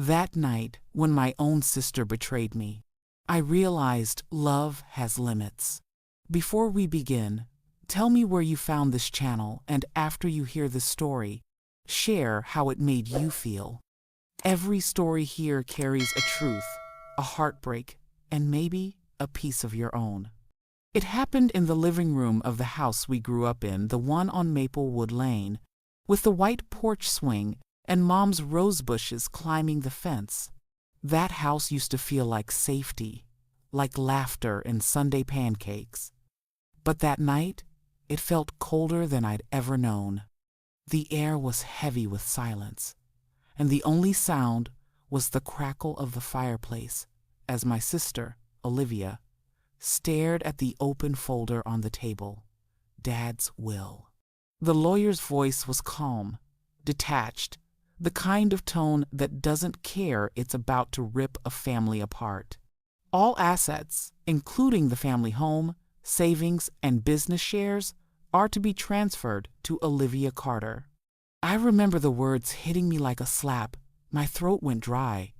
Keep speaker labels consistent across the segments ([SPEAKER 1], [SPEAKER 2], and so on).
[SPEAKER 1] That night, when my own sister betrayed me, I realized love has limits. Before we begin, tell me where you found this channel, and after you hear this story, share how it made you feel. Every story here carries a truth, a heartbreak, and maybe a piece of your own. It happened in the living room of the house we grew up in, the one on Maplewood Lane, with the white porch swing and Mom's rose bushes climbing the fence. That house used to feel like safety, like laughter and Sunday pancakes. But that night, it felt colder than I'd ever known. The air was heavy with silence, and the only sound was the crackle of the fireplace as my sister, Olivia, stared at the open folder on the table, Dad's will. The lawyer's voice was calm, detached, the kind of tone that doesn't care it's about to rip a family apart. All assets, including the family home, savings, and business shares, are to be transferred to Olivia Carter. I remember the words hitting me like a slap. My throat went dry.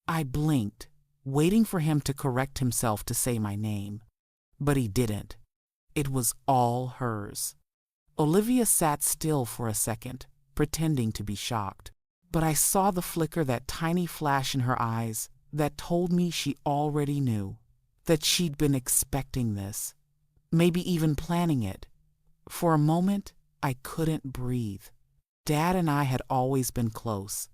[SPEAKER 1] I blinked, waiting for him to correct himself to say my name. But he didn't. It was all hers. Olivia sat still for a second, pretending to be shocked. But I saw the flicker, that tiny flash in her eyes that told me she already knew, that she'd been expecting this, maybe even planning it. For a moment, I couldn't breathe. Dad and I had always been close.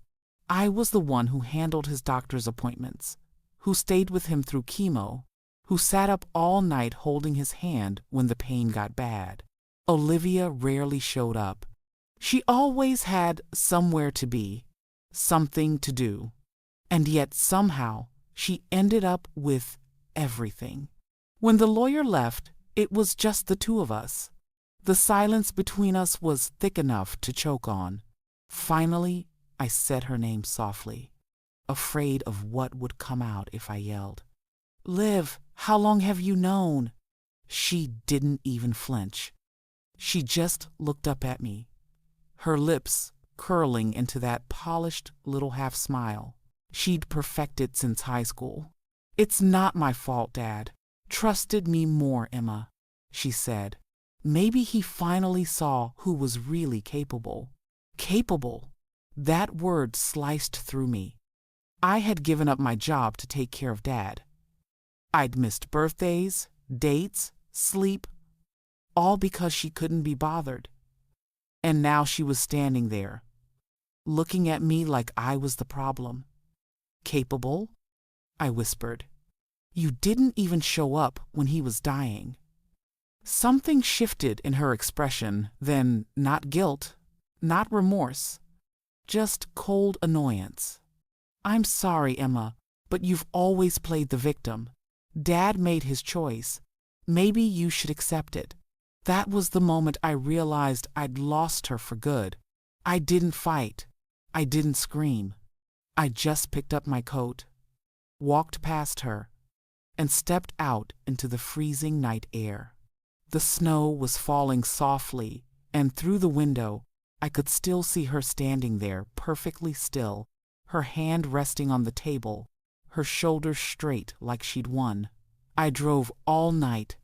[SPEAKER 1] I was the one who handled his doctor's appointments, who stayed with him through chemo, who sat up all night holding his hand when the pain got bad. Olivia rarely showed up. She always had somewhere to be, something to do, and yet somehow she ended up with everything. When the lawyer left, it was just the two of us. The silence between us was thick enough to choke on. Finally, I said her name softly, afraid of what would come out if I yelled. "Liv, how long have you known?" She didn't even flinch. She just looked up at me, her lips curling into that polished little half smile she'd perfected since high school. "It's not my fault, Dad. Trusted me more, Emma," she said. Maybe he finally saw who was really capable. Capable. That word sliced through me. I had given up my job to take care of Dad. I'd missed birthdays, dates, sleep, all because she couldn't be bothered. And now she was standing there, looking at me like I was the problem. "Capable?" I whispered. "You didn't even show up when he was dying." Something shifted in her expression, then not guilt, not remorse, just cold annoyance. "I'm sorry, Emma, but you've always played the victim. Dad made his choice. Maybe you should accept it." That was the moment I realized I'd lost her for good. I didn't fight. I didn't scream. I just picked up my coat, walked past her, and stepped out into the freezing night air. The snow was falling softly, and through the window, I could still see her standing there, perfectly still, her hand resting on the table, her shoulders straight like she'd won. I drove all night.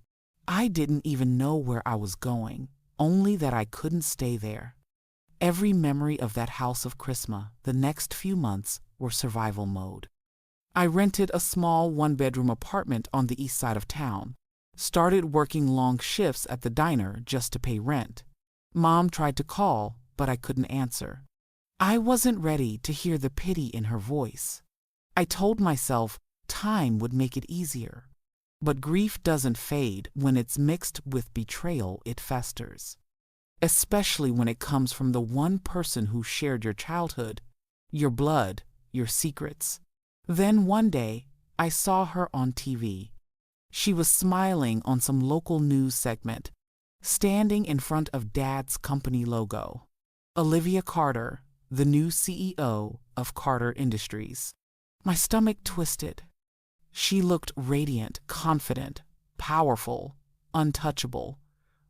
[SPEAKER 1] I didn't even know where I was going, only that I couldn't stay there. Every memory of that house of Christmas, the next few months, were survival mode. I rented a small one-bedroom apartment on the east side of town, started working long shifts at the diner just to pay rent. Mom tried to call, but I couldn't answer. I wasn't ready to hear the pity in her voice. I told myself time would make it easier. But grief doesn't fade. When it's mixed with betrayal, it festers. Especially when it comes from the one person who shared your childhood, your blood, your secrets. Then one day, I saw her on TV. She was smiling on some local news segment, standing in front of Dad's company logo. Olivia Carter, the new CEO of Carter Industries. My stomach twisted. She looked radiant, confident, powerful, untouchable,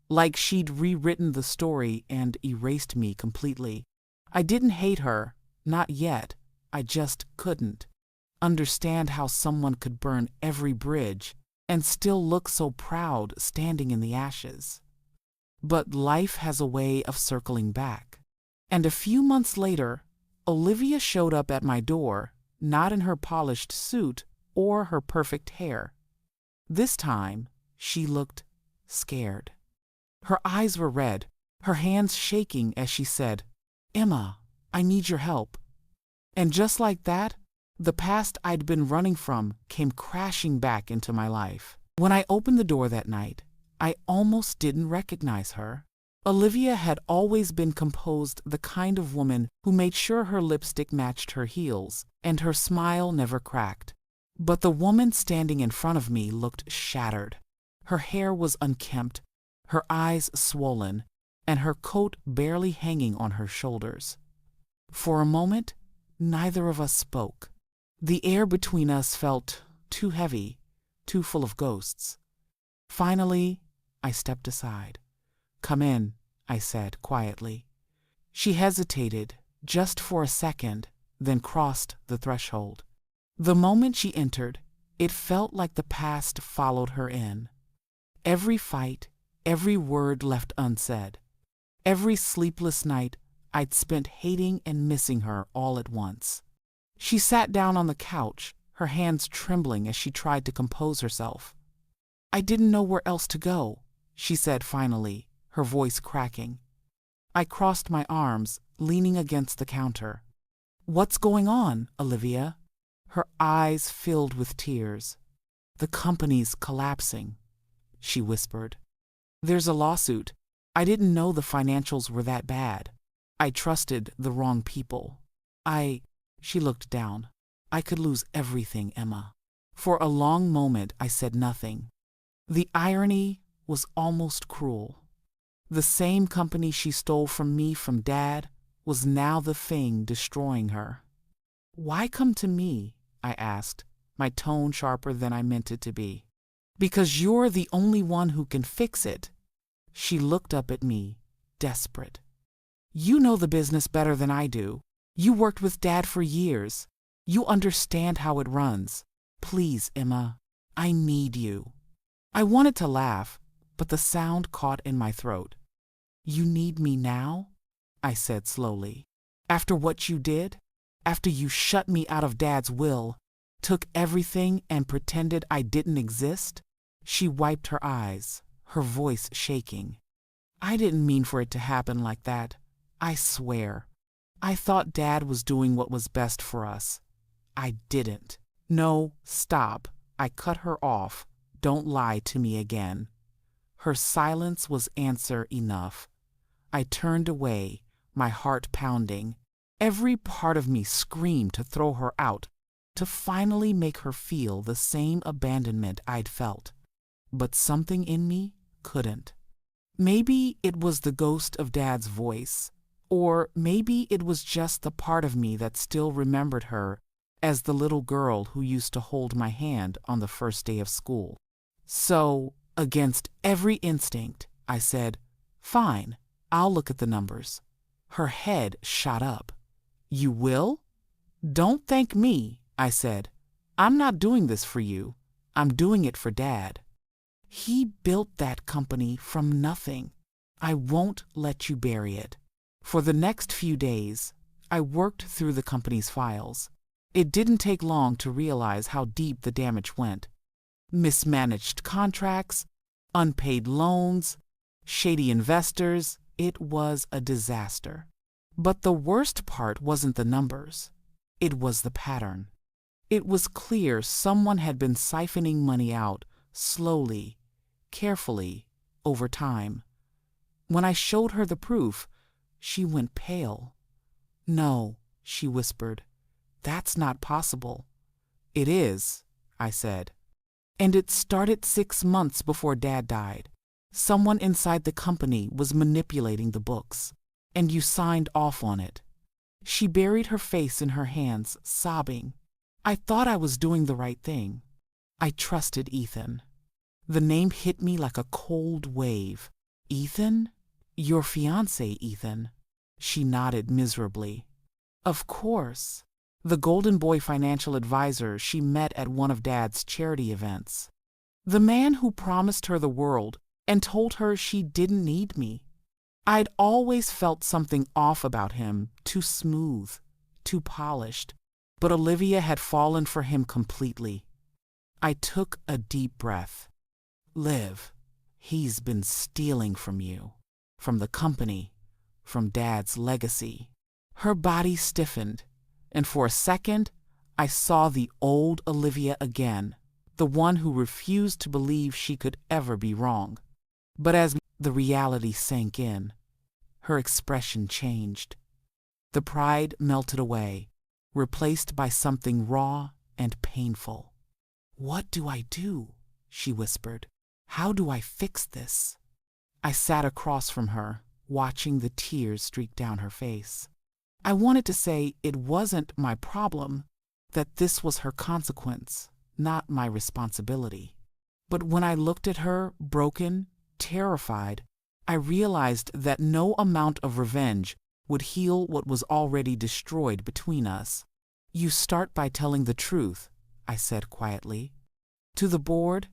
[SPEAKER 1] like she'd rewritten the story and erased me completely. I didn't hate her, not yet, I just couldn't understand how someone could burn every bridge and still look so proud standing in the ashes. But life has a way of circling back. And a few months later, Olivia showed up at my door, not in her polished suit or her perfect hair. This time, she looked scared. Her eyes were red, her hands shaking as she said, "Emma, I need your help." And just like that, the past I'd been running from came crashing back into my life. When I opened the door that night, I almost didn't recognize her. Olivia had always been composed, the kind of woman who made sure her lipstick matched her heels and her smile never cracked. But the woman standing in front of me looked shattered. Her hair was unkempt, her eyes swollen, and her coat barely hanging on her shoulders. For a moment, neither of us spoke. The air between us felt too heavy, too full of ghosts. Finally, I stepped aside. "Come in," I said quietly. She hesitated just for a second, then crossed the threshold. The moment she entered, it felt like the past followed her in. Every fight, every word left unsaid, every sleepless night I'd spent hating and missing her all at once. She sat down on the couch, her hands trembling as she tried to compose herself. "I didn't know where else to go," she said finally, her voice cracking. I crossed my arms, leaning against the counter. "What's going on, Olivia?" Her eyes filled with tears. "The company's collapsing," she whispered. "There's a lawsuit. I didn't know the financials were that bad. I trusted the wrong people. She looked down. "I could lose everything, Emma." For a long moment I said nothing. The irony was almost cruel. The same company she stole from me from Dad was now the thing destroying her. "Why come to me?" I asked, my tone sharper than I meant it to be. "Because you're the only one who can fix it." She looked up at me, desperate. "You know the business better than I do. You worked with Dad for years. You understand how it runs. Please, Emma, I need you." I wanted to laugh, but the sound caught in my throat. "You need me now?" I said slowly. "After what you did? After you shut me out of Dad's will, took everything and pretended I didn't exist?" She wiped her eyes, her voice shaking. "I didn't mean for it to happen like that. I swear. I thought Dad was doing what was best for us. I didn't." "No, stop." I cut her off. "Don't lie to me again." Her silence was answer enough. I turned away, my heart pounding. Every part of me screamed to throw her out, to finally make her feel the same abandonment I'd felt. But something in me couldn't. Maybe it was the ghost of Dad's voice, or maybe it was just the part of me that still remembered her as the little girl who used to hold my hand on the first day of school. So, against every instinct, I said, "Fine, I'll look at the numbers." Her head shot up. "You will?" "Don't thank me," I said. "I'm not doing this for you. I'm doing it for Dad. He built that company from nothing. I won't let you bury it." For the next few days, I worked through the company's files. It didn't take long to realize how deep the damage went. Mismanaged contracts, unpaid loans, shady investors. It was a disaster. But the worst part wasn't the numbers. It was the pattern. It was clear someone had been siphoning money out, slowly, carefully, over time. When I showed her the proof, she went pale. "No," she whispered. "That's not possible." "It is," I said. "And it started 6 months before Dad died. Someone inside the company was manipulating the books, and you signed off on it." She buried her face in her hands, sobbing. I thought I was doing the right thing. I trusted Ethan. The name hit me like a cold wave. "Ethan? Your fiancé, Ethan." She nodded miserably. "Of course." the golden boy financial advisor she met at one of Dad's charity events. The man who promised her the world and told her she didn't need me. I'd always felt something off about him, too smooth, too polished, but Olivia had fallen for him completely. I took a deep breath. Liv, he's been stealing from you, from the company, from Dad's legacy. Her body stiffened, and for a second, I saw the old Olivia again, the one who refused to believe she could ever be wrong. But as the reality sank in, her expression changed. The pride melted away, replaced by something raw and painful. "What do I do?" she whispered. "How do I fix this?" I sat across from her, watching the tears streak down her face. I wanted to say it wasn't my problem, that this was her consequence, not my responsibility. But when I looked at her, broken, terrified, I realized that no amount of revenge would heal what was already destroyed between us. "You start by telling the truth," I said quietly. "To the board,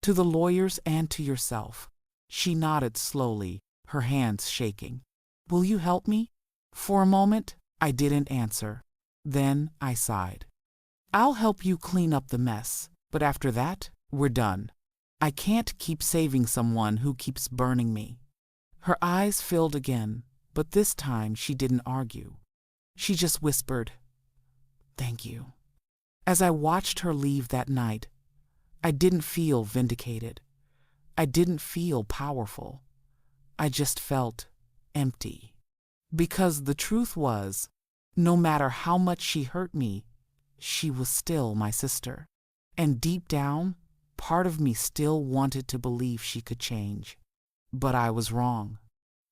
[SPEAKER 1] to the lawyers, and to yourself." She nodded slowly, her hands shaking. "Will you help me?" For a moment, I didn't answer. Then I sighed. "I'll help you clean up the mess, but after that, we're done. I can't keep saving someone who keeps burning me." Her eyes filled again, but this time she didn't argue. She just whispered, "Thank you." As I watched her leave that night, I didn't feel vindicated. I didn't feel powerful. I just felt empty. Because the truth was, no matter how much she hurt me, she was still my sister. And deep down, part of me still wanted to believe she could change. But I was wrong.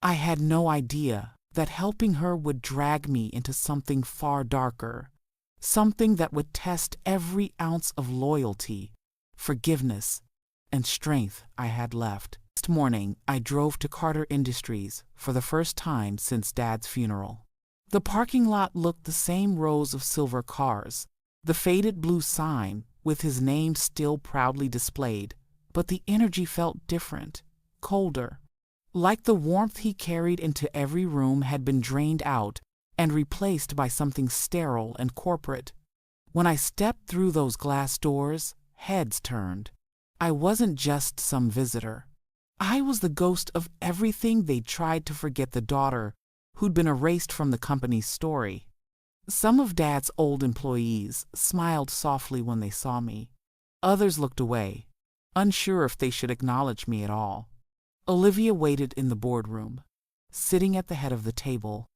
[SPEAKER 1] I had no idea that helping her would drag me into something far darker, something that would test every ounce of loyalty, forgiveness, and strength I had left. Next morning, I drove to Carter Industries for the first time since Dad's funeral. The parking lot looked the same rows of silver cars, the faded blue sign with his name still proudly displayed, but the energy felt different, colder. Like the warmth he carried into every room had been drained out and replaced by something sterile and corporate. When I stepped through those glass doors, heads turned. I wasn't just some visitor. I was the ghost of everything they'd tried to forget, the daughter who'd been erased from the company's story. Some of Dad's old employees smiled softly when they saw me. Others looked away, unsure if they should acknowledge me at all. Olivia waited in the boardroom, sitting at the head of the table,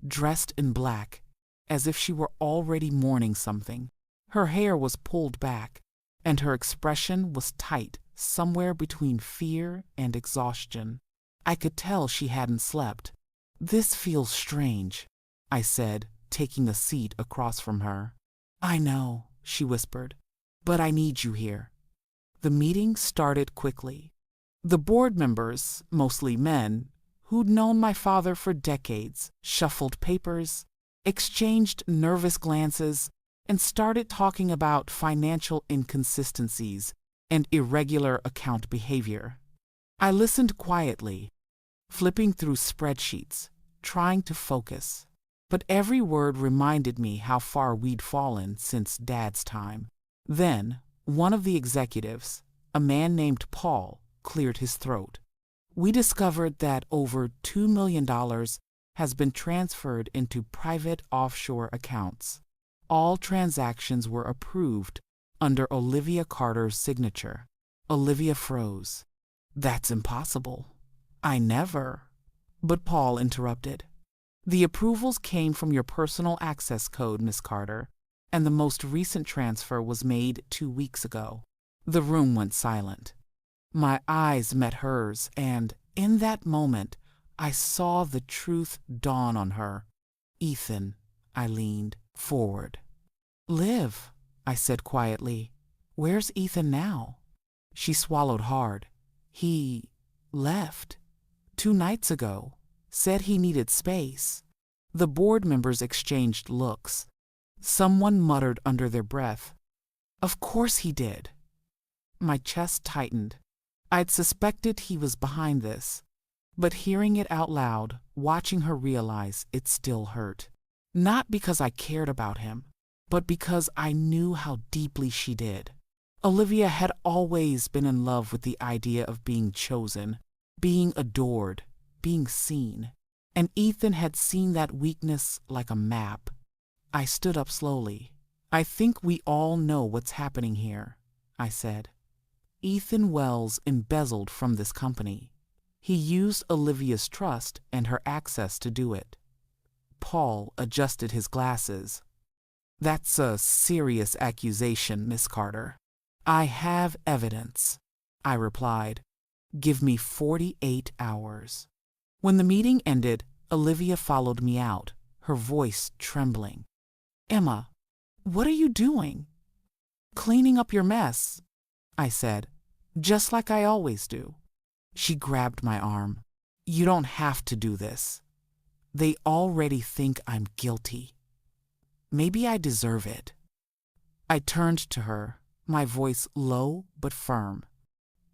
[SPEAKER 1] dressed in black, as if she were already mourning something. Her hair was pulled back, and her expression was tight, somewhere between fear and exhaustion. I could tell she hadn't slept. "This feels strange," I said, taking a seat across from her. "I know," she whispered, "but I need you here." The meeting started quickly. The board members, mostly men, who'd known my father for decades, shuffled papers, exchanged nervous glances, and started talking about financial inconsistencies and irregular account behavior. I listened quietly, flipping through spreadsheets, trying to focus. But every word reminded me how far we'd fallen since Dad's time. Then, one of the executives, a man named Paul, cleared his throat. "We discovered that over $2 million has been transferred into private offshore accounts. All transactions were approved under Olivia Carter's signature." Olivia froze. "That's impossible. I never—" But Paul interrupted. "The approvals came from your personal access code, Miss Carter, and the most recent transfer was made 2 weeks ago." The room went silent. My eyes met hers, and in that moment, I saw the truth dawn on her. "Ethan," I leaned forward. "Liv," I said quietly, "where's Ethan now?" She swallowed hard. "He left 2 nights ago. Said he needed space." The board members exchanged looks. Someone muttered under their breath. Of course he did. My chest tightened. I'd suspected he was behind this, but hearing it out loud, watching her realize it still hurt. Not because I cared about him, but because I knew how deeply she did. Olivia had always been in love with the idea of being chosen, being adored, being seen. And Ethan had seen that weakness like a map. I stood up slowly. I think we all know what's happening here, I said. Ethan Wells embezzled from this company. He used Olivia's trust and her access to do it. Paul adjusted his glasses. That's a serious accusation, Miss Carter. I have evidence, I replied. Give me 48 hours. When the meeting ended, Olivia followed me out, her voice trembling. Emma, what are you doing? Cleaning up your mess, I said, just like I always do. She grabbed my arm. You don't have to do this. They already think I'm guilty. Maybe I deserve it. I turned to her, my voice low but firm.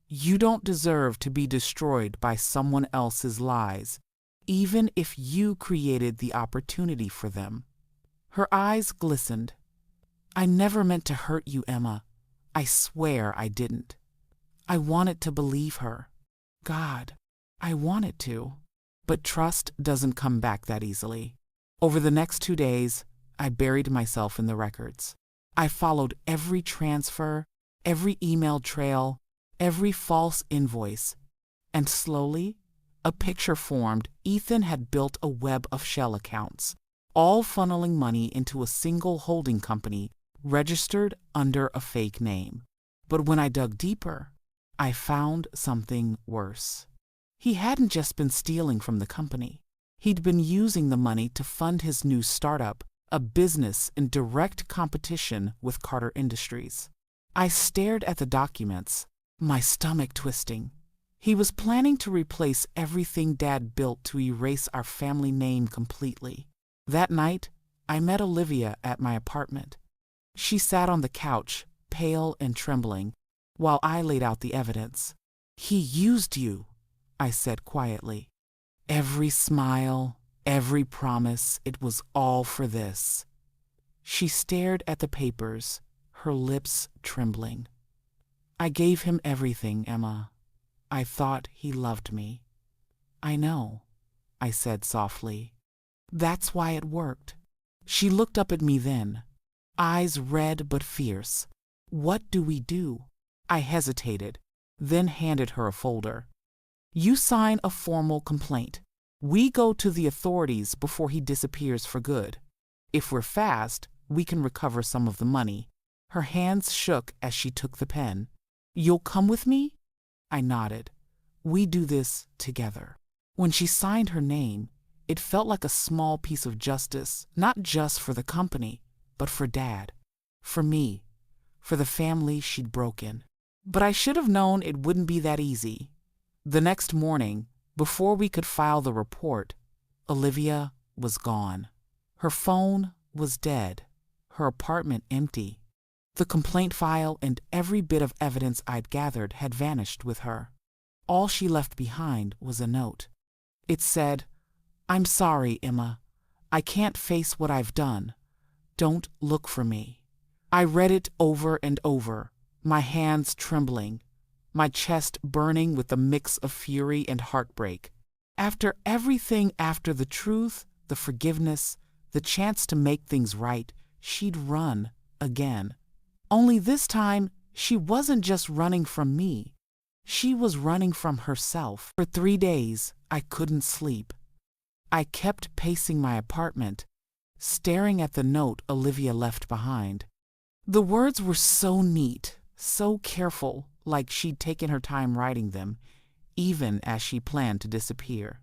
[SPEAKER 1] You don't deserve to be destroyed by someone else's lies, even if you created the opportunity for them. Her eyes glistened. I never meant to hurt you, Emma. I swear I didn't. I wanted to believe her. God, I wanted to. But trust doesn't come back that easily. Over the next 2 days, I buried myself in the records. I followed every transfer, every email trail, every false invoice. And slowly, a picture formed. Ethan had built a web of shell accounts, all funneling money into a single holding company registered under a fake name. But when I dug deeper, I found something worse. He hadn't just been stealing from the company. He'd been using the money to fund his new startup, a business in direct competition with Carter Industries. I stared at the documents, my stomach twisting. He was planning to replace everything Dad built to erase our family name completely. That night, I met Olivia at my apartment. She sat on the couch, pale and trembling, while I laid out the evidence. He used you, I said quietly. Every smile, every promise, it was all for this. She stared at the papers, her lips trembling. I gave him everything, Emma. I thought he loved me. I know, I said softly. That's why it worked. She looked up at me then, eyes red but fierce. What do we do? I hesitated, then handed her a folder. You sign a formal complaint. We go to the authorities before he disappears for good. If we're fast, we can recover some of the money. Her hands shook as she took the pen. You'll come with me? I nodded. We do this together. When she signed her name, it felt like a small piece of justice, not just for the company, but for Dad, for me, for the family she'd broken. But I should have known it wouldn't be that easy. The next morning, before we could file the report, Olivia was gone. Her phone was dead, her apartment empty. The complaint file and every bit of evidence I'd gathered had vanished with her. All she left behind was a note. It said, I'm sorry, Emma. I can't face what I've done. Don't look for me. I read it over and over, my hands trembling, my chest burning with a mix of fury and heartbreak. After everything, after the truth, the forgiveness, the chance to make things right, she'd run again. Only this time, she wasn't just running from me. She was running from herself. For 3 days, I couldn't sleep. I kept pacing my apartment, staring at the note Olivia left behind. The words were so neat, so careful, like she'd taken her time writing them, even as she planned to disappear.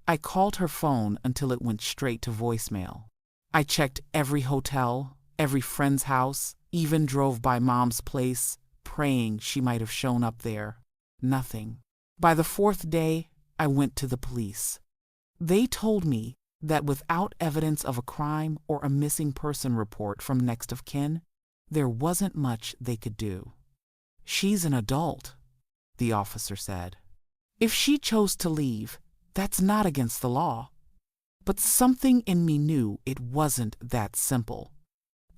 [SPEAKER 1] I called her phone until it went straight to voicemail. I checked every hotel, every friend's house, even drove by Mom's place, praying she might have shown up there. Nothing. By the 4th day, I went to the police. They told me that without evidence of a crime or a missing person report from next of kin, there wasn't much they could do. "She's an adult," the officer said. "If she chose to leave, that's not against the law." But something in me knew it wasn't that simple.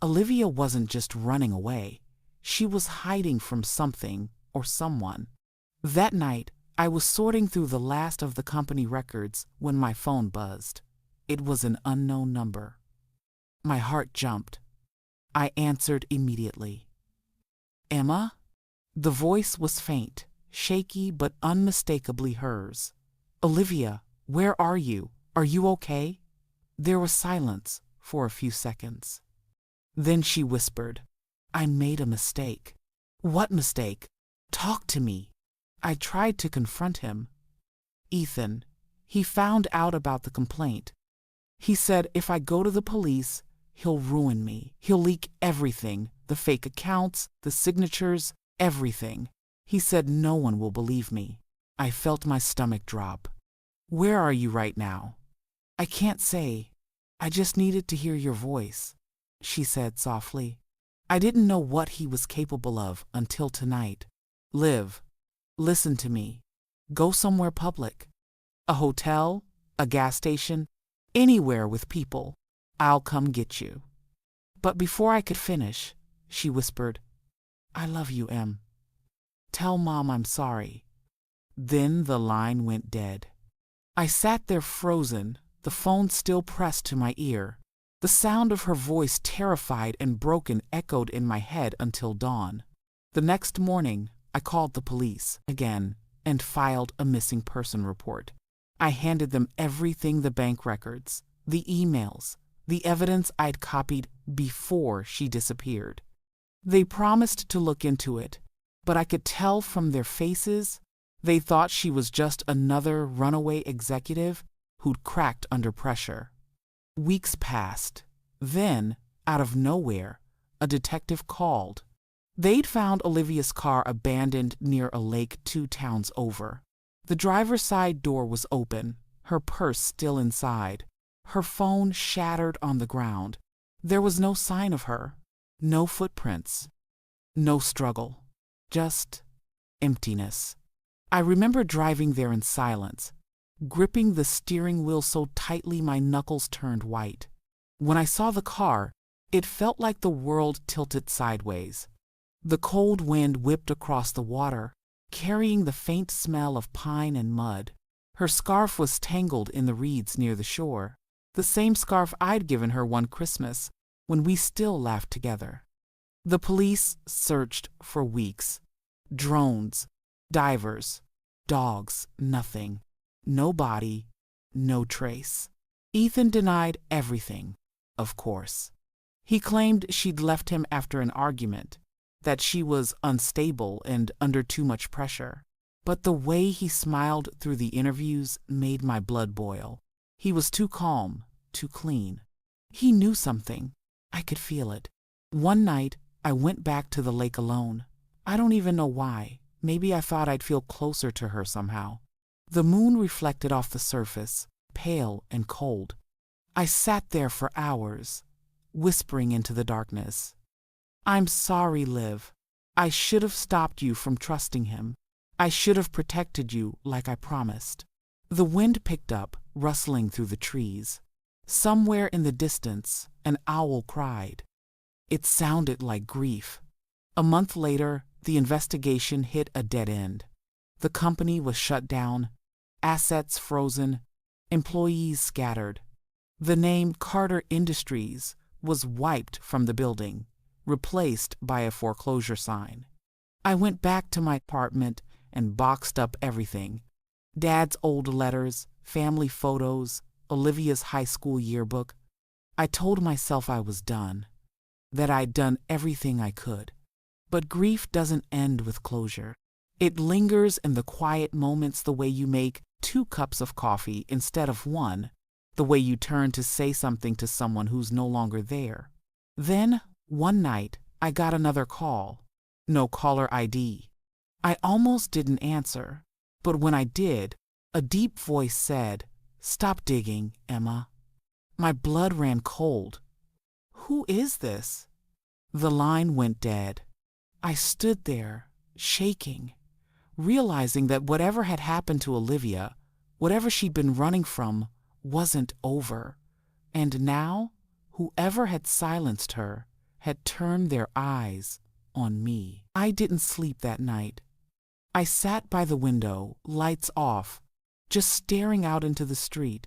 [SPEAKER 1] Olivia wasn't just running away. She was hiding from something or someone. That night, I was sorting through the last of the company records when my phone buzzed. It was an unknown number. My heart jumped. I answered immediately. "Emma?" The voice was faint, shaky but unmistakably hers. "Olivia, where are you? Are you okay?" There was silence for a few seconds. Then she whispered, "I made a mistake." "What mistake? Talk to me." I tried to confront him. "Ethan, he found out about the complaint. He said if I go to the police, he'll ruin me. He'll leak everything, the fake accounts, the signatures, everything. He said no one will believe me." I felt my stomach drop. "Where are you right now?" "I can't say. I just needed to hear your voice," she said softly. I didn't know what he was capable of until tonight. "Liv, listen to me. Go somewhere public. A hotel, a gas station, anywhere with people. I'll come get you." But before I could finish, she whispered, "I love you, Em. Tell Mom I'm sorry." Then the line went dead. I sat there frozen, the phone still pressed to my ear. The sound of her voice, terrified and broken, echoed in my head until dawn. The next morning, I called the police again and filed a missing person report. I handed them everything, the bank records, the emails, the evidence I'd copied before she disappeared. They promised to look into it, but I could tell from their faces they thought she was just another runaway executive who'd cracked under pressure. Weeks passed. Then, out of nowhere, a detective called. They'd found Olivia's car abandoned near a lake 2 towns over. The driver's side door was open, her purse still inside, her phone shattered on the ground. There was no sign of her, no footprints, no struggle, just emptiness. I remember driving there in silence, gripping the steering wheel so tightly my knuckles turned white. When I saw the car, it felt like the world tilted sideways. The cold wind whipped across the water, carrying the faint smell of pine and mud. Her scarf was tangled in the reeds near the shore, the same scarf I'd given her one Christmas when we still laughed together. The police searched for weeks. Drones, divers, dogs, nothing. No body, no trace. Ethan denied everything, of course. He claimed she'd left him after an argument, that she was unstable and under too much pressure. But the way he smiled through the interviews made my blood boil. He was too calm, too clean. He knew something. I could feel it. One night, I went back to the lake alone. I don't even know why. Maybe I thought I'd feel closer to her somehow. The moon reflected off the surface, pale and cold. I sat there for hours, whispering into the darkness. "I'm sorry, Liv. I should have stopped you from trusting him. I should have protected you like I promised." The wind picked up, rustling through the trees. Somewhere in the distance, an owl cried. It sounded like grief. A month later, the investigation hit a dead end. The company was shut down, assets frozen, employees scattered. The name Carter Industries was wiped from the building, replaced by a foreclosure sign. I went back to my apartment and boxed up everything. Dad's old letters, family photos, Olivia's high school yearbook. I told myself I was done, that I'd done everything I could. But grief doesn't end with closure. It lingers in the quiet moments, the way you make 2 cups of coffee instead of 1, the way you turn to say something to someone who's no longer there. Then, one night, I got another call. No caller ID. I almost didn't answer, but when I did, a deep voice said, "Stop digging, Emma. My blood ran cold. Who is this? The line went dead. I stood there, shaking, realizing that whatever had happened to Olivia, whatever she'd been running from, wasn't over. And now, whoever had silenced her had turned their eyes on me. I didn't sleep that night. I sat by the window, lights off, just staring out into the street.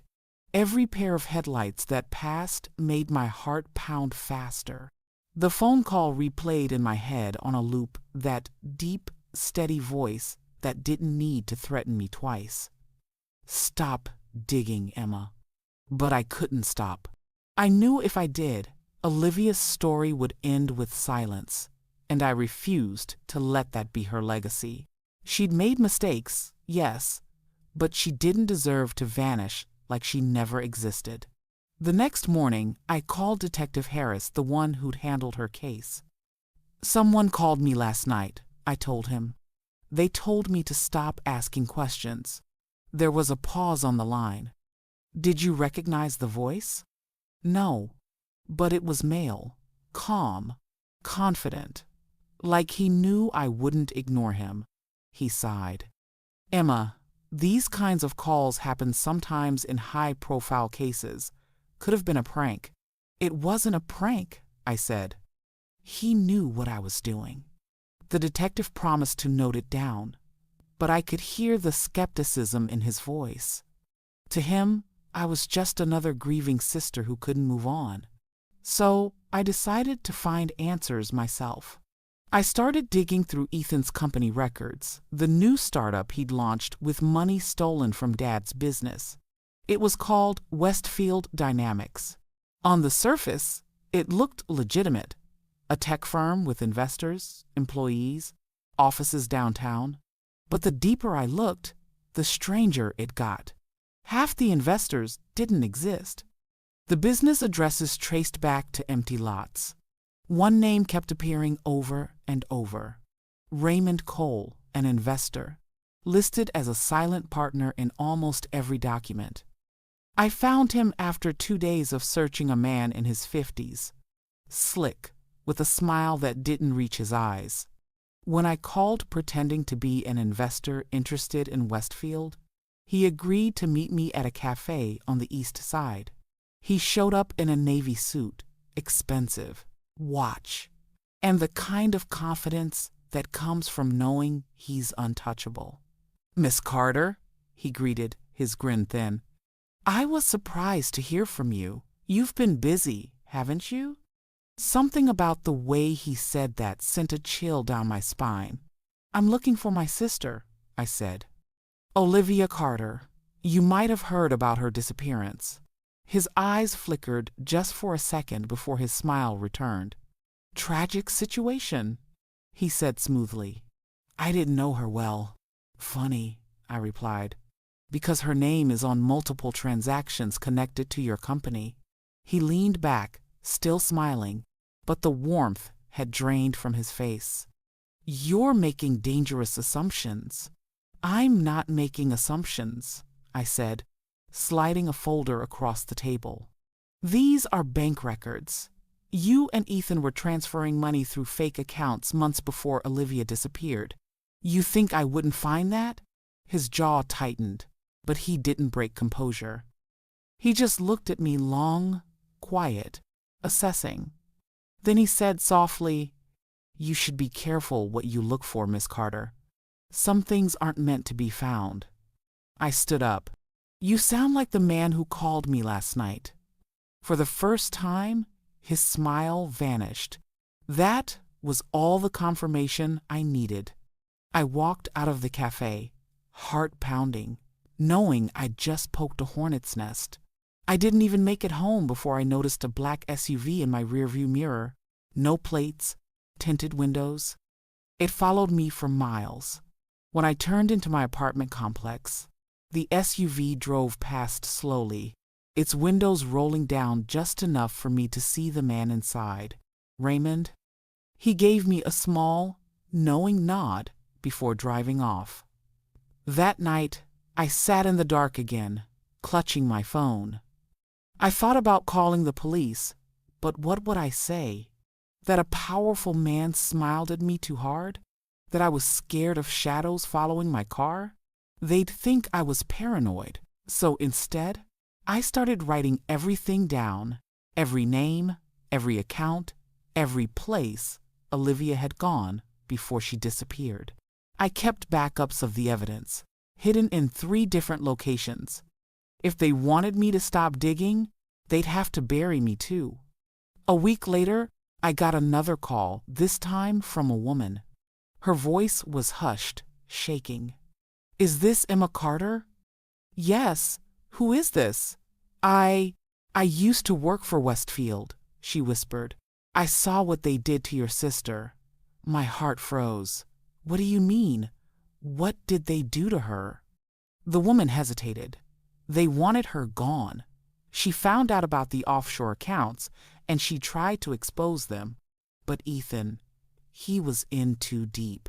[SPEAKER 1] Every pair of headlights that passed made my heart pound faster. The phone call replayed in my head on a loop, that deep, steady voice that didn't need to threaten me twice. Stop digging, Emma. But I couldn't stop. I knew if I did, Olivia's story would end with silence, and I refused to let that be her legacy. She'd made mistakes, yes, but she didn't deserve to vanish like she never existed. The next morning, I called Detective Harris, the one who'd handled her case. Someone called me last night, I told him. They told me to stop asking questions. There was a pause on the line. Did you recognize the voice? No, but it was male, calm, confident, like he knew I wouldn't ignore him. He sighed. Emma, these kinds of calls happen sometimes in high-profile cases. Could have been a prank. It wasn't a prank, I said. He knew what I was doing. The detective promised to note it down, but I could hear the skepticism in his voice. To him, I was just another grieving sister who couldn't move on. So I decided to find answers myself. I started digging through Ethan's company records, the new startup he'd launched with money stolen from Dad's business. It was called Westfield Dynamics. On the surface, it looked legitimate. A tech firm with investors, employees, offices downtown. But the deeper I looked, the stranger it got. Half the investors didn't exist. The business addresses traced back to empty lots. One name kept appearing over and over. Raymond Cole, an investor, listed as a silent partner in almost every document. I found him after 2 days of searching, a man in his 50s, slick, with a smile that didn't reach his eyes. When I called pretending to be an investor interested in Westfield, he agreed to meet me at a cafe on the east side. He showed up in a navy suit, expensive, watch, and the kind of confidence that comes from knowing he's untouchable. Miss Carter, he greeted, his grin thin. I was surprised to hear from you. You've been busy, haven't you? Something about the way he said that sent a chill down my spine. I'm looking for my sister, I said. Olivia Carter. You might have heard about her disappearance. His eyes flickered just for a second before his smile returned. Tragic situation, he said smoothly. I didn't know her well. Funny, I replied, because her name is on multiple transactions connected to your company. He leaned back, still smiling, but the warmth had drained from his face. You're making dangerous assumptions. I'm not making assumptions, I said, sliding a folder across the table. These are bank records. You and Ethan were transferring money through fake accounts months before Olivia disappeared. You think I wouldn't find that? His jaw tightened, but he didn't break composure. He just looked at me long, quiet, assessing. Then he said softly, You should be careful what you look for, Miss Carter. Some things aren't meant to be found. I stood up. You sound like the man who called me last night. For the first time, his smile vanished. That was all the confirmation I needed. I walked out of the cafe, heart pounding, knowing I'd just poked a hornet's nest. I didn't even make it home before I noticed a black SUV in my rearview mirror. No plates, tinted windows. It followed me for miles. When I turned into my apartment complex, the SUV drove past slowly, its windows rolling down just enough for me to see the man inside. Raymond? He gave me a small, knowing nod before driving off. That night, I sat in the dark again, clutching my phone. I thought about calling the police, but what would I say? That a powerful man smiled at me too hard? That I was scared of shadows following my car? They'd think I was paranoid. So instead, I started writing everything down, every name, every account, every place Olivia had gone before she disappeared. I kept backups of the evidence, hidden in 3 different locations. If they wanted me to stop digging, they'd have to bury me too. A week later, I got another call, this time from a woman. Her voice was hushed, shaking. "Is this Emma Carter?" "Yes. Who is this?" I used to work for Westfield," she whispered. "I saw what they did to your sister." My heart froze. "What do you mean? What did they do to her?" The woman hesitated. "They wanted her gone. She found out about the offshore accounts, and she tried to expose them. But Ethan, he was in too deep.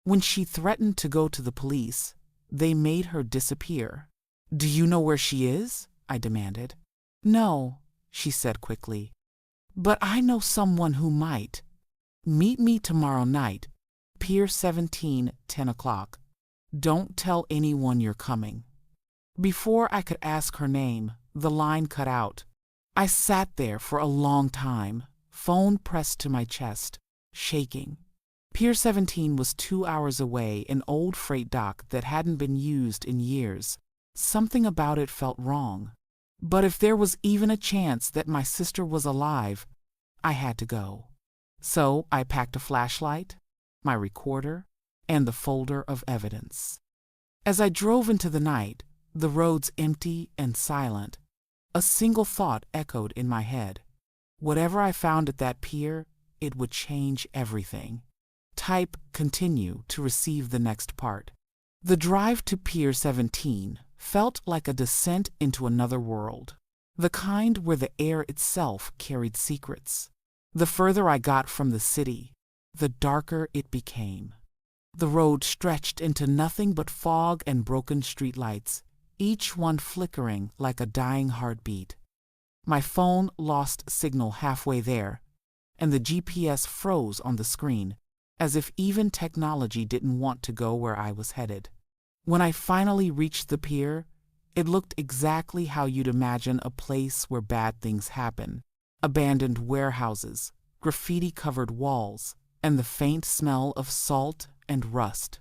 [SPEAKER 1] When she threatened to go to the police, they made her disappear." "Do you know where she is?" I demanded. "No," she said quickly. "But I know someone who might. Meet me tomorrow night, Pier 17, 10 o'clock. Don't tell anyone you're coming." Before I could ask her name, the line cut out. I sat there for a long time, phone pressed to my chest, shaking. Pier 17 was 2 hours away, an old freight dock that hadn't been used in years. Something about it felt wrong. But if there was even a chance that my sister was alive, I had to go. So I packed a flashlight, my recorder, and the folder of evidence. As I drove into the night, the roads empty and silent, a single thought echoed in my head. Whatever I found at that pier, it would change everything. Type continue to receive the next part. The drive to Pier 17 felt like a descent into another world, the kind where the air itself carried secrets. The further I got from the city, the darker it became. The road stretched into nothing but fog and broken streetlights, each one flickering like a dying heartbeat. My phone lost signal halfway there, and the GPS froze on the screen, as if even technology didn't want to go where I was headed. When I finally reached the pier, it looked exactly how you'd imagine a place where bad things happen. Abandoned warehouses, graffiti-covered walls, and the faint smell of salt and rust.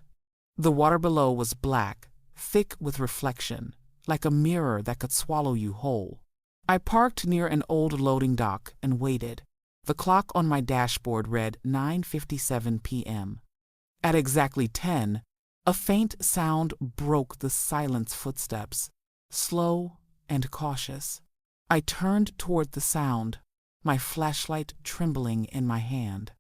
[SPEAKER 1] The water below was black, thick with reflection, like a mirror that could swallow you whole. I parked near an old loading dock and waited. The clock on my dashboard read 9:57 p.m. At exactly 10, a faint sound broke the silence. Footsteps, slow and cautious. I turned toward the sound, my flashlight trembling in my hand.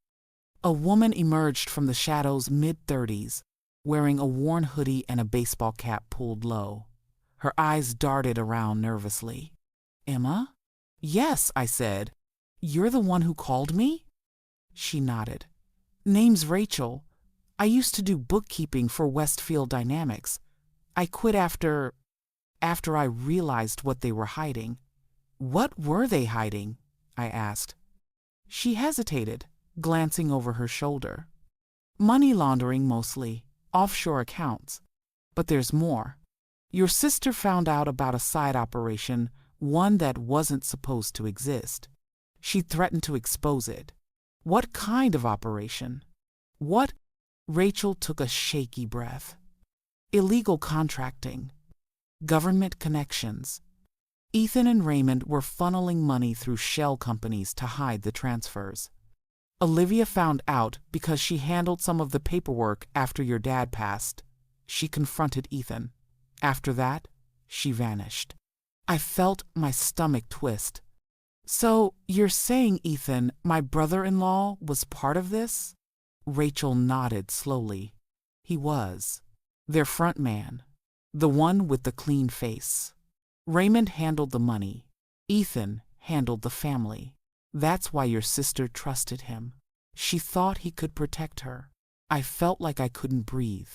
[SPEAKER 1] A woman emerged from the shadows, mid-30s, wearing a worn hoodie and a baseball cap pulled low. Her eyes darted around nervously. "Emma?" "Yes," I said. "You're the one who called me?" She nodded. "Name's Rachel. I used to do bookkeeping for Westfield Dynamics. I quit after I realized what they were hiding." "What were they hiding?" I asked. She hesitated, glancing over her shoulder. "Money laundering mostly, offshore accounts. But there's more. Your sister found out about a side operation, one that wasn't supposed to exist. She threatened to expose it." "What kind of operation?" "What?" Rachel took a shaky breath. "Illegal contracting. Government connections. Ethan and Raymond were funneling money through shell companies to hide the transfers. Olivia found out because she handled some of the paperwork after your dad passed. She confronted Ethan. After that, she vanished." I felt my stomach twist. "So you're saying Ethan, my brother-in-law, was part of this?" Rachel nodded slowly. "He was. Their front man. The one with the clean face. Raymond handled the money. Ethan handled the family. That's why your sister trusted him. She thought he could protect her." I felt like I couldn't breathe.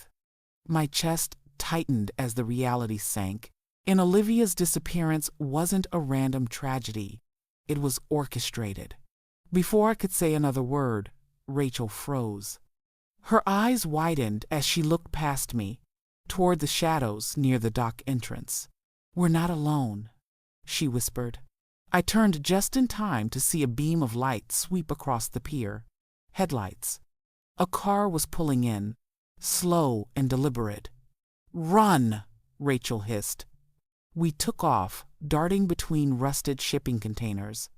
[SPEAKER 1] My chest tightened as the reality sank. And Olivia's disappearance wasn't a random tragedy. It was orchestrated. Before I could say another word, Rachel froze. Her eyes widened as she looked past me, toward the shadows near the dock entrance. "We're not alone," she whispered. I turned just in time to see a beam of light sweep across the pier. Headlights. A car was pulling in, slow and deliberate. "Run!" Rachel hissed. We took off, darting between rusted shipping containers.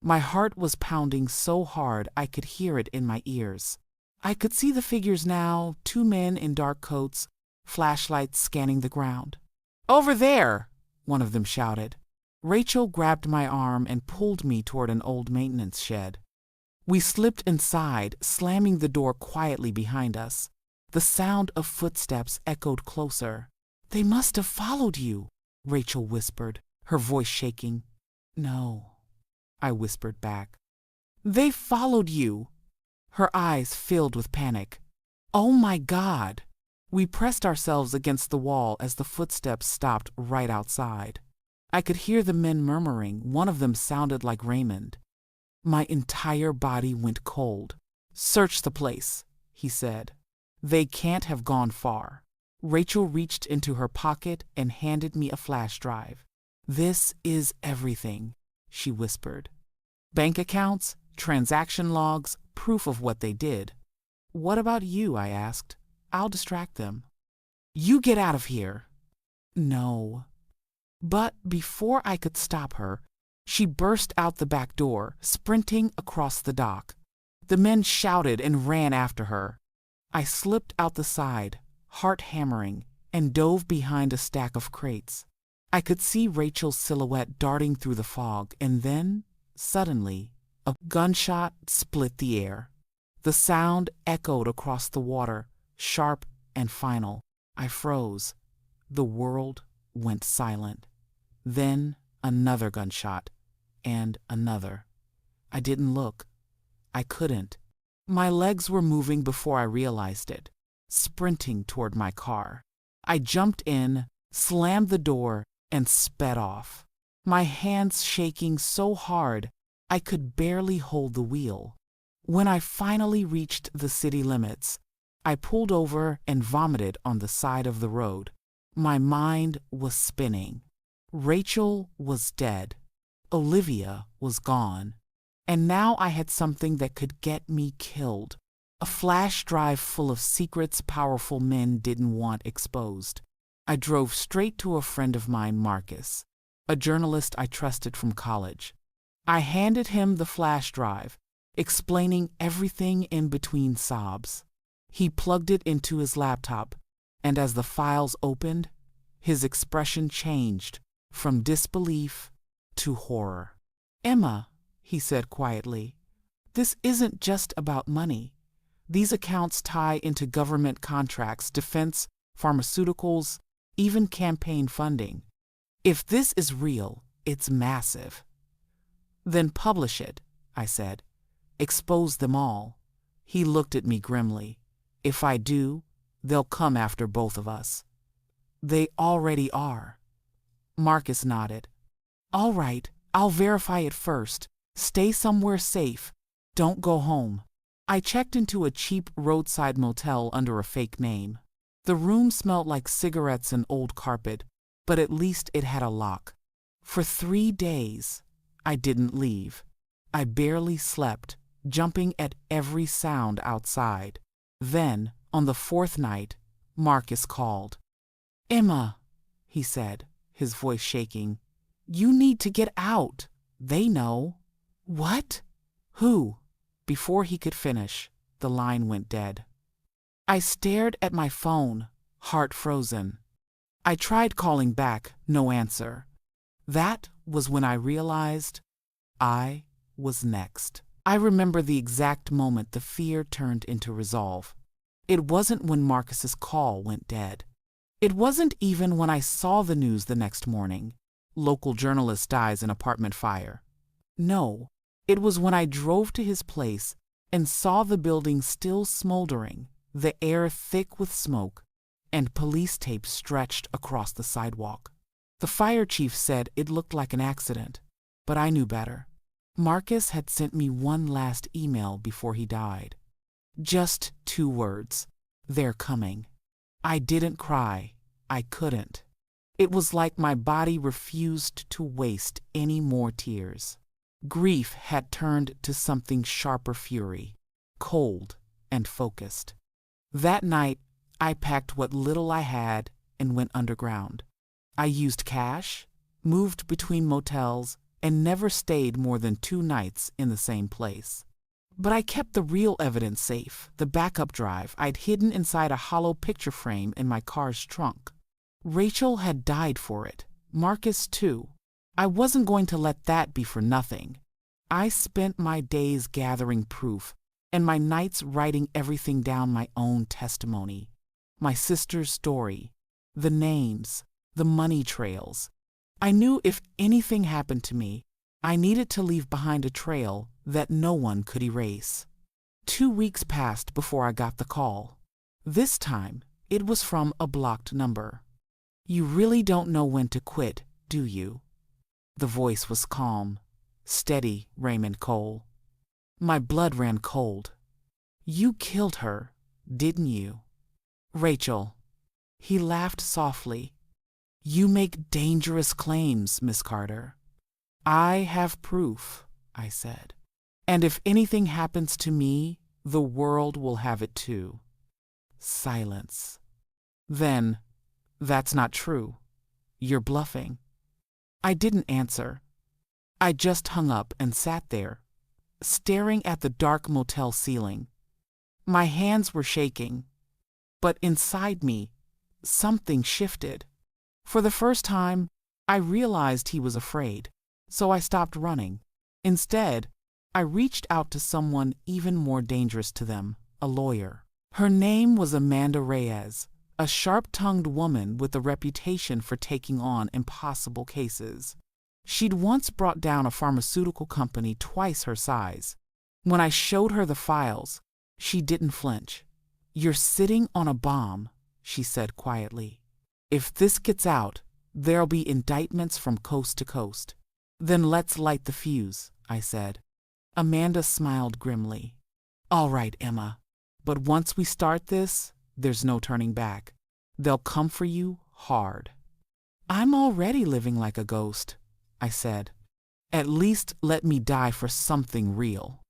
[SPEAKER 1] My heart was pounding so hard I could hear it in my ears. I could see the figures now, 2 men in dark coats, flashlights scanning the ground. "Over there!" one of them shouted. Rachel grabbed my arm and pulled me toward an old maintenance shed. We slipped inside, slamming the door quietly behind us. The sound of footsteps echoed closer. "They must have followed you," Rachel whispered, her voice shaking. "No," I whispered back. "They followed you!" Her eyes filled with panic. "Oh my God!" We pressed ourselves against the wall as the footsteps stopped right outside. I could hear the men murmuring. One of them sounded like Raymond. My entire body went cold. "Search the place," he said. "They can't have gone far." Rachel reached into her pocket and handed me a flash drive. "This is everything," she whispered. "Bank accounts, transaction logs, proof of what they did." "What about you?" I asked. "I'll distract them." "You get out of here." "No." But before I could stop her, she burst out the back door, sprinting across the dock. The men shouted and ran after her. I slipped out the side, heart hammering, and dove behind a stack of crates. I could see Rachel's silhouette darting through the fog, and then, suddenly, a gunshot split the air. The sound echoed across the water, sharp and final. I froze. The world went silent. Then another gunshot, and another. I didn't look. I couldn't. My legs were moving before I realized it, sprinting toward my car. I jumped in, slammed the door, and sped off. My hands shaking so hard I could barely hold the wheel. When I finally reached the city limits, I pulled over and vomited on the side of the road. My mind was spinning. Rachel was dead. Olivia was gone. And now I had something that could get me killed. A flash drive full of secrets powerful men didn't want exposed. I drove straight to a friend of mine, Marcus, a journalist I trusted from college. I handed him the flash drive, explaining everything in between sobs. He plugged it into his laptop, and as the files opened, his expression changed from disbelief to horror. "Emma," he said quietly, "this isn't just about money. These accounts tie into government contracts, defense, pharmaceuticals, even campaign funding. If this is real, it's massive." "Then publish it," I said. "Expose them all." He looked at me grimly. "If I do, they'll come after both of us." "They already are." Marcus nodded. "All right, I'll verify it first. Stay somewhere safe. Don't go home." I checked into a cheap roadside motel under a fake name. The room smelled like cigarettes and old carpet, but at least it had a lock. For 3 days, I didn't leave. I barely slept, jumping at every sound outside. Then, on the 4th night, Marcus called. "Emma," he said, his voice shaking, "you need to get out. They know." "What? Who?" Before he could finish, the line went dead. I stared at my phone, heart frozen. I tried calling back, no answer. That was when I realized I was next. I remember the exact moment the fear turned into resolve. It wasn't when Marcus's call went dead. It wasn't even when I saw the news the next morning. Local journalist dies in apartment fire. No, it was when I drove to his place and saw the building still smoldering, the air thick with smoke, and police tape stretched across the sidewalk. The fire chief said it looked like an accident, but I knew better. Marcus had sent me one last email before he died. Just 2 words. They're coming. I didn't cry. I couldn't. It was like my body refused to waste any more tears. Grief had turned to something sharper fury, cold and focused. That night, I packed what little I had and went underground. I used cash, moved between motels, and never stayed more than 2 nights in the same place. But I kept the real evidence safe, the backup drive I'd hidden inside a hollow picture frame in my car's trunk. Rachel had died for it, Marcus too. I wasn't going to let that be for nothing. I spent my days gathering proof, and my nights writing everything down, my own testimony, my sister's story, the names, the money trails. I knew if anything happened to me, I needed to leave behind a trail that no one could erase. 2 weeks passed before I got the call. This time, it was from a blocked number. "You really don't know when to quit, do you?" The voice was calm, steady, Raymond Cole. My blood ran cold. "You killed her, didn't you?" "Rachel." He laughed softly. "You make dangerous claims, Miss Carter." "I have proof," I said. "And if anything happens to me, the world will have it too." Silence. Then, "That's not true. You're bluffing." I didn't answer. I just hung up and sat there, staring at the dark motel ceiling. My hands were shaking, but inside me, something shifted. For the first time, I realized he was afraid, so I stopped running. Instead, I reached out to someone even more dangerous to them, a lawyer. Her name was Amanda Reyes, a sharp-tongued woman with a reputation for taking on impossible cases. She'd once brought down a pharmaceutical company twice her size. When I showed her the files, she didn't flinch. "You're sitting on a bomb," she said quietly. "If this gets out, there'll be indictments from coast to coast." "Then let's light the fuse," I said. Amanda smiled grimly. "All right, Emma. But once we start this, there's no turning back. They'll come for you hard." "I'm already living like a ghost," I said. "At least let me die for something real."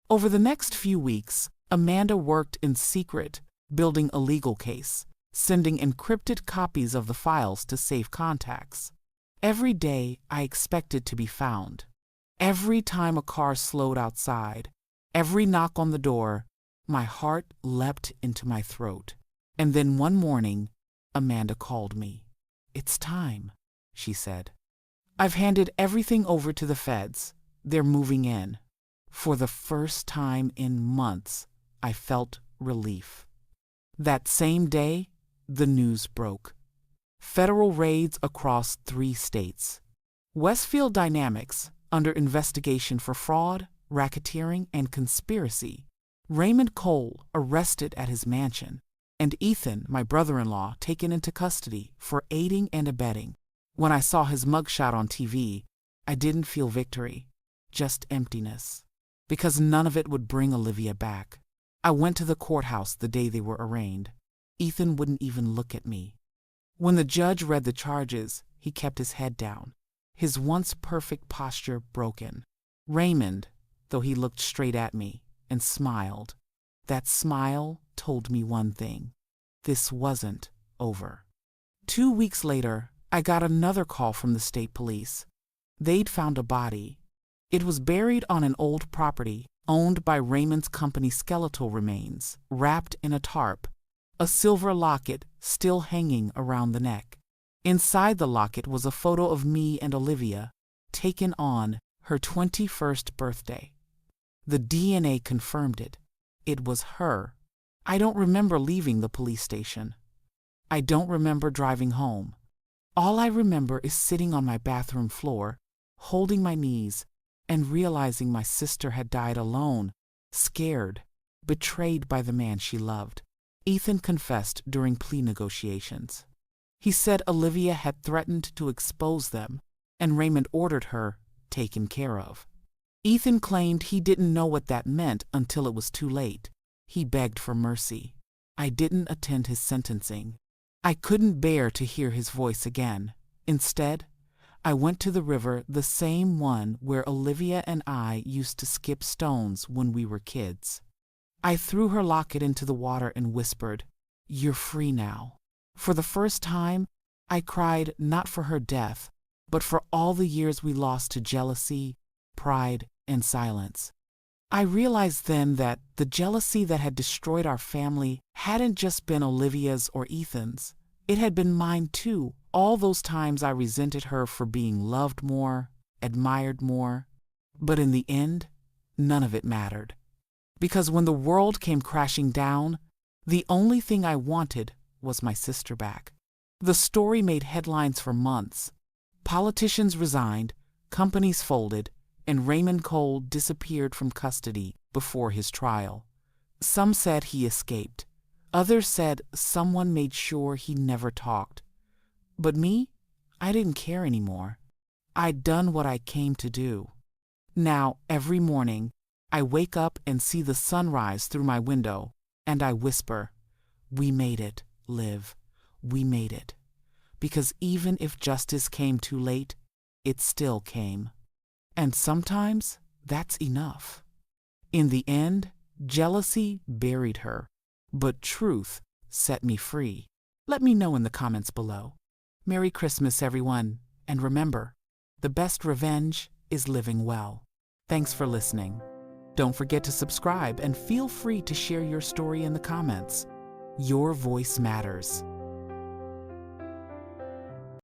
[SPEAKER 1] Over the next few weeks, Amanda worked in secret, building a legal case, sending encrypted copies of the files to safe contacts. Every day, I expected to be found. Every time a car slowed outside, every knock on the door, my heart leapt into my throat. And then one morning, Amanda called me. "It's time," she said. "I've handed everything over to the feds. They're moving in." For the first time in months, I felt relief. That same day, the news broke. Federal raids across 3 states. Westfield Dynamics, under investigation for fraud, racketeering, and conspiracy. Raymond Cole arrested at his mansion, and Ethan, my brother-in-law, taken into custody for aiding and abetting. When I saw his mugshot on TV, I didn't feel victory, just emptiness, because none of it would bring Olivia back. I went to the courthouse the day they were arraigned. Ethan wouldn't even look at me. When the judge read the charges, he kept his head down, his once perfect posture broken. Raymond, though, he looked straight at me and smiled. That smile told me one thing: this wasn't over. 2 weeks later, I got another call from the state police. They'd found a body. It was buried on an old property owned by Raymond's company. Skeletal remains, wrapped in a tarp, a silver locket still hanging around the neck. Inside the locket was a photo of me and Olivia, taken on her 21st birthday. The DNA confirmed it. It was her. I don't remember leaving the police station. I don't remember driving home. All I remember is sitting on my bathroom floor, holding my knees, and realizing my sister had died alone, scared, betrayed by the man she loved. Ethan confessed during plea negotiations. He said Olivia had threatened to expose them, and Raymond ordered her taken care of. Ethan claimed he didn't know what that meant until it was too late. He begged for mercy. I didn't attend his sentencing. I couldn't bear to hear his voice again. Instead, I went to the river, the same one where Olivia and I used to skip stones when we were kids. I threw her locket into the water and whispered, "You're free now." For the first time, I cried not for her death, but for all the years we lost to jealousy, pride, and silence. I realized then that the jealousy that had destroyed our family hadn't just been Olivia's or Ethan's. It had been mine too, all those times I resented her for being loved more, admired more. But in the end, none of it mattered. Because when the world came crashing down, the only thing I wanted was my sister back. The story made headlines for months. Politicians resigned, companies folded, and Raymond Cole disappeared from custody before his trial. Some said he escaped. Others said someone made sure he never talked. But me, I didn't care anymore. I'd done what I came to do. Now, every morning, I wake up and see the sunrise through my window, and I whisper, "We made it, Liv. We made it." Because even if justice came too late, it still came. And sometimes that's enough. In the end, jealousy buried her, but truth set me free. Let me know in the comments below. Merry Christmas, everyone, and remember, the best revenge is living well. Thanks for listening. Don't forget to subscribe and feel free to share your story in the comments. Your voice matters.